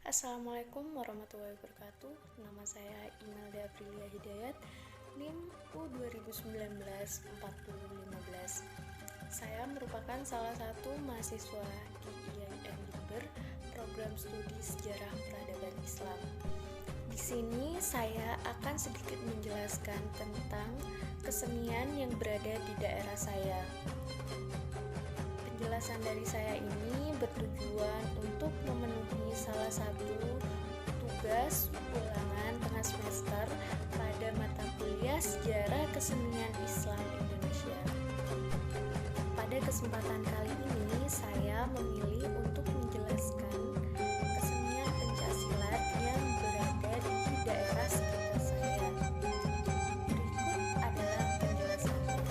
Assalamualaikum warahmatullahi wabarakatuh. Nama saya Imelda Aprilia Hidayat, NIM U2019-4015. Saya merupakan salah satu mahasiswa di IAIN Jember, program studi Sejarah Peradaban Islam. Di sini saya akan sedikit menjelaskan tentang kesenian yang berada di daerah saya. Penjelasan dari saya ini bertujuan untuk memenuhi salah satu tugas ulangan tengah semester pada mata kuliah Sejarah Kesenian Islam Indonesia. Pada kesempatan kali ini saya memilih untuk menjelaskan kesenian pencaksilat yang berada di daerah sekitar saya. Berikut adalah penjelasannya.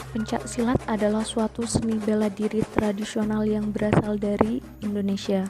Pencaksilat adalah suatu seni bela diri tradisional yang berasal dari Indonesia.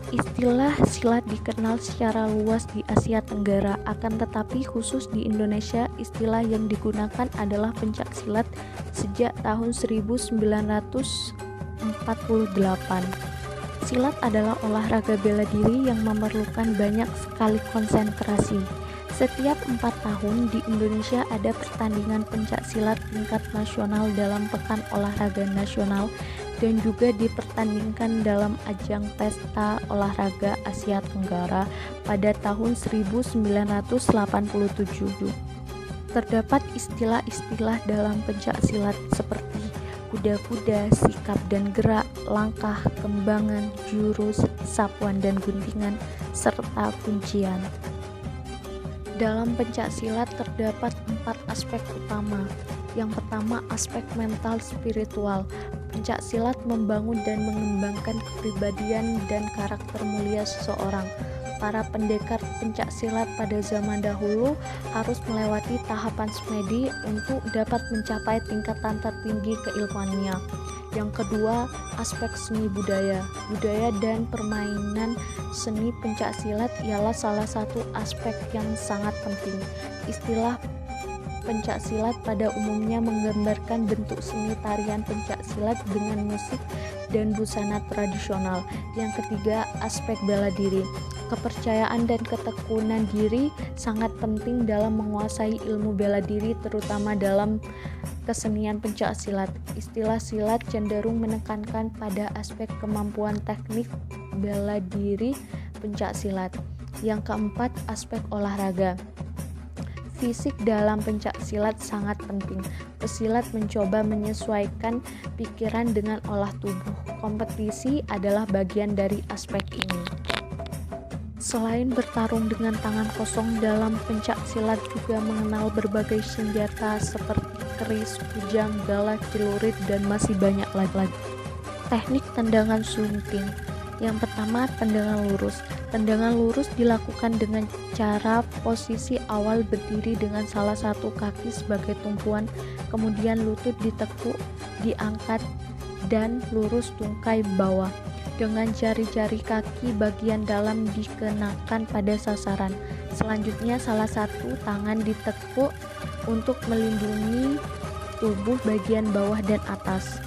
Istilah silat dikenal secara luas di Asia Tenggara, akan tetapi khusus di Indonesia istilah yang digunakan adalah pencaksilat sejak tahun 1948. Silat adalah olahraga bela diri yang memerlukan banyak sekali konsentrasi. Setiap 4 tahun di Indonesia ada pertandingan pencaksilat tingkat nasional dalam Pekan Olahraga Nasional dan juga dipertandingkan dalam ajang Pesta Olahraga Asia Tenggara pada tahun 1987. Terdapat istilah-istilah dalam pencaksilat seperti kuda-kuda, sikap dan gerak, langkah, kembangan, jurus, sapuan dan guntingan, serta kuncian. Dalam pencaksilat terdapat 4 aspek utama. Yang pertama, aspek mental spiritual. Pencaksilat membangun dan mengembangkan kepribadian dan karakter mulia seseorang. Para pendekar pencaksilat pada zaman dahulu harus melewati tahapan semedi untuk dapat mencapai tingkatan tertinggi keilmuannya. Yang kedua, aspek seni budaya. Budaya dan permainan seni pencaksilat ialah salah satu aspek yang sangat penting. Istilah pencaksilat pada umumnya menggambarkan bentuk seni tarian pencaksilat dengan musik dan busana tradisional. Yang ketiga, aspek bela diri. Kepercayaan dan ketekunan diri sangat penting dalam menguasai ilmu bela diri, terutama dalam kesenian pencaksilat. Istilah silat cenderung menekankan pada aspek kemampuan teknik bela diri pencaksilat. Yang keempat, aspek olahraga. Fisik dalam pencaksilat sangat penting. Pesilat mencoba menyesuaikan pikiran dengan olah tubuh. Kompetisi adalah bagian dari aspek ini. Selain bertarung dengan tangan kosong, dalam pencaksilat juga mengenal berbagai senjata seperti keris, kujang, galak, celurit, dan masih banyak lagi. Teknik tendangan sunting. Yang pertama, tendangan lurus. Tendangan lurus dilakukan dengan cara posisi awal berdiri dengan salah satu kaki sebagai tumpuan, kemudian lutut ditekuk, diangkat, dan lurus tungkai bawah. Dengan jari-jari kaki bagian dalam dikenakan pada sasaran. Selanjutnya salah satu tangan ditekuk untuk melindungi tubuh bagian bawah dan atas.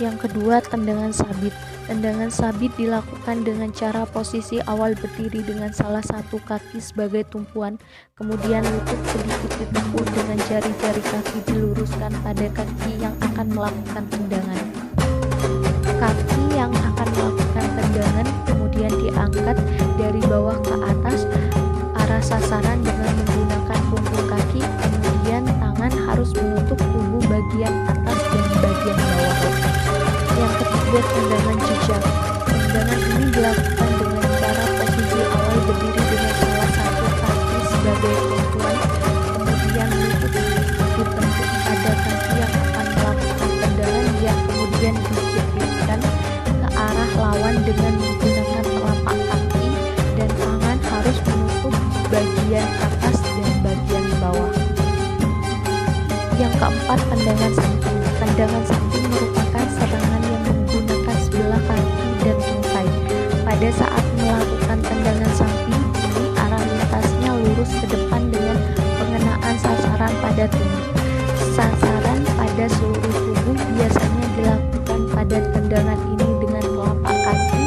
Yang kedua, tendangan sabit. Tendangan sabit dilakukan dengan cara posisi awal berdiri dengan salah satu kaki sebagai tumpuan, kemudian lutut sedikit ditekuk dengan jari-jari kaki diluruskan pada kaki yang akan melakukan tendangan. Kaki yang akan melakukan tendangan kemudian diangkat dari bawah ke atas arah sasaran dengan menggunakan punggung kaki, kemudian tangan harus menutup tubuh bagian atas dan bagian bawah. Yang ketiga, tendangan jejak. Tendangan ini dilakukan dengan cara posisi awal berdiri dengan salah satu kaki sebagai tumpuan, kemudian lutut ditekuk pada kaki yang akan melakukan tendangan yang kemudian dijepitkan ke arah lawan dengan menggunakan telapak kaki, dan tangan harus menutup bagian atas dan bagian bawah. Yang keempat, tendangan samping. Tendangan samping merupakan serangan yang menggunakan sebelah kaki dan tungkai. Pada saat melakukan tendangan samping ini, arah lintasnya lurus ke depan dengan pengenaan sasaran pada tubuh. Sasaran pada seluruh tubuh biasanya dilakukan pada tendangan ini dengan telapak kaki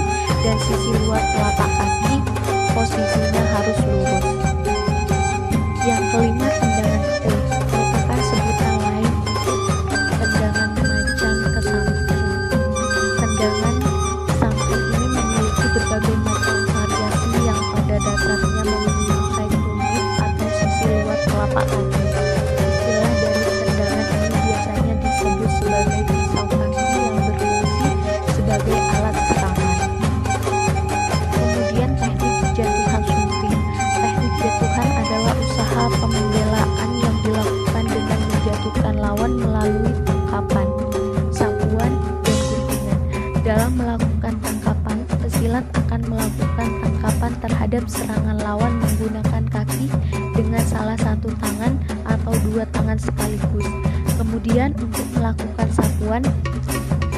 melakukan tangkapan, pesilat akan melakukan tangkapan terhadap serangan lawan menggunakan kaki dengan salah satu tangan atau dua tangan sekaligus. Kemudian untuk melakukan sapuan,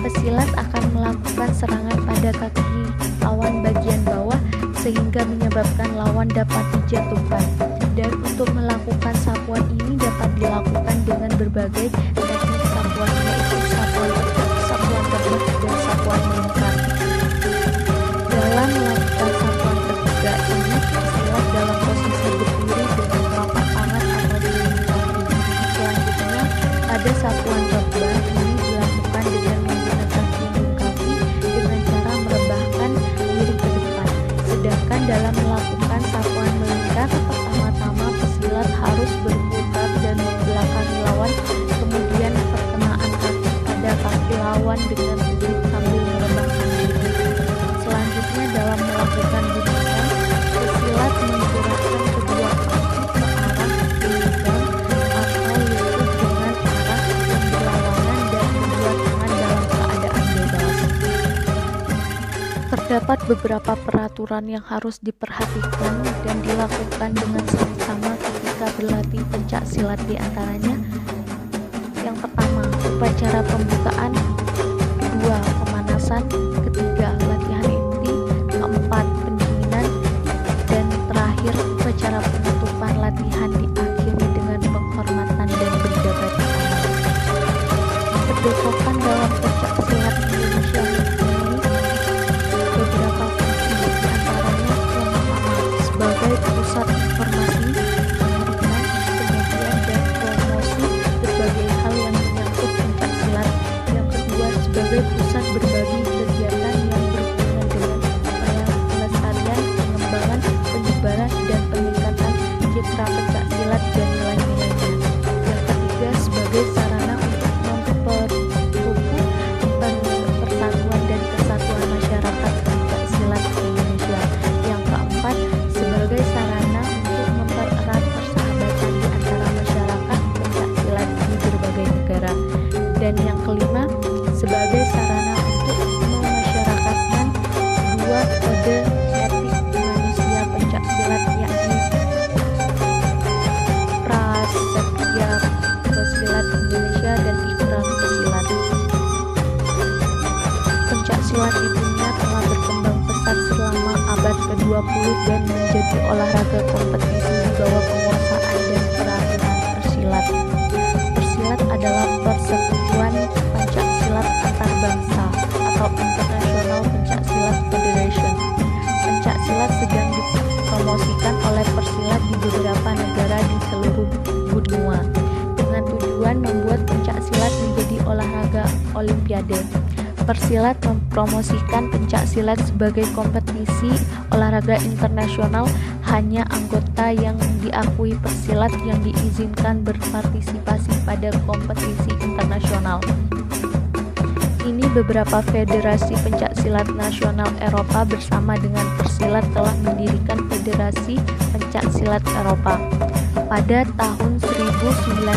pesilat akan melakukan serangan pada kaki lawan bagian bawah sehingga menyebabkan lawan dapat dijatuhkan. Dan untuk melakukan sapuan ini dapat dilakukan dengan berbagai teknik sapuan, yaitu sapuan tegak, sapuan terbang, dan sapuan melingkar. Dalam melakukan sapuan tegak ini, pesilat dalam posisi berdiri dengan telapak tangan atau dilindungi kaki. Selanjutnya, pada sapuan terbang ini dilakukan dengan menggunakan punggung kaki dengan cara merebahkan diri ke depan. Sedangkan dalam melakukan sapuan melingkar, pertama-tama pesilat harus berputar dan membelakangi lawan, kemudian perkenaan kaki pada kaki lawan dengan sulit sambil merebahkan diri. Selanjutnya dalam melakukan guntingan, pesilat menggerakkan kedua kaki ke arah pinggang atau lutut dengan arah yang berlawanan dan kedua tangan dalam keadaan bebas. Terdapat beberapa peraturan yang harus diperhatikan dan dilakukan dengan seksama ketika berlatih pencak silat, di antaranya: yang pertama, upacara pembukaan; kedua, pemanasan; ketiga, latihan inti; keempat, pendinginan; dan terakhir, upacara penutupan latihan diakhiri dengan penghormatan dan berjabat tangan. Terdepokan dalam pencak silat Indonesia mempunyai beberapa fungsi, di antaranya: yang pertama, sebagai pusat informasi, pendidikan, penyajian, dan promosi berbagai hal yang menyangkut pencak silat. Yang kedua, sebagai pusat berbagi kegiatan yang berhubungan dengan upaya pelestarian, pengembangan, penyebaran, dan peningkatan citra pencak silat dan nilai-nilainya. Yang ketiga, sebagai sarana untuk memperkukuh persatuan dan kesatuan masyarakat pencak silat Indonesia. Yang keempat, sebagai sarana untuk mempererat persahabatan di antara masyarakat pencak silat di berbagai negara. Dan yang kelima, sebagai sarana untuk memasyarakatkan dua kode etik manusia pencak silat, yakni Prasetya Pesilat Indonesia dan Ikrar Pesilat. Pencak silat di dunia telah berkembang pesat selama abad ke-20 dan menjadi olahraga kompetisi di bawah penguasaan dan peraturan persilat. Persilat adalah persekutuan pencak silat antar bangsa atau International Pencak Silat Federation. Pencak silat sedang dipromosikan oleh persilat di beberapa negara di seluruh benua dengan tujuan membuat pencak silat menjadi olahraga olimpiade. Persilat mempromosikan pencak silat sebagai kompetisi olahraga internasional. Hanya anggota yang diakui persilat yang diizinkan berpartisipasi pada kompetisi internasional. Ini beberapa federasi pencak silat nasional Eropa bersama dengan persilat telah mendirikan Federasi Pencak Silat Eropa. Pada tahun 1986,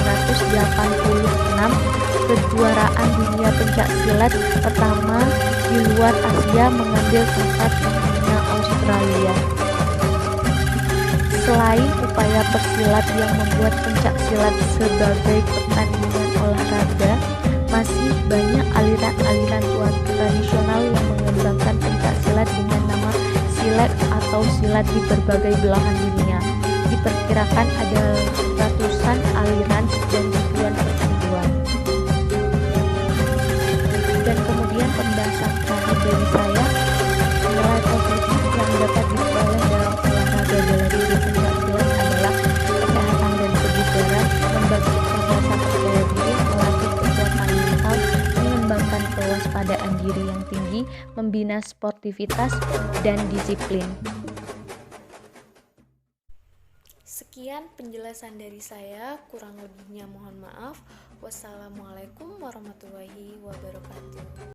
kejuaraan dunia pencak silat pertama di luar Asia mengambil tempat di dunia Australia. Selain upaya persilat yang membuat pencak silat sebagai pertandingan olahraga, masih banyak aliran-aliran tradisional yang mengembangkan pencak silat dengan nama silat atau silat di berbagai belahan dunia. Diperkirakan ada ratusan aliran dan ribuan perpaduan. Dan kemudian pembahasan terakhir dari saya, nilai positif yang dapat diperoleh dalam olahraga bela diri pencak silat adalah kesehatan dan kebugaran, membangkitkan rasa percaya diri, melatih kekuatan mental, mengembangkan kewaspadaan diri yang tinggi, membina sportivitas dan disiplin. Sekian penjelasan dari saya, kurang lebihnya mohon maaf. Wassalamualaikum warahmatullahi wabarakatuh.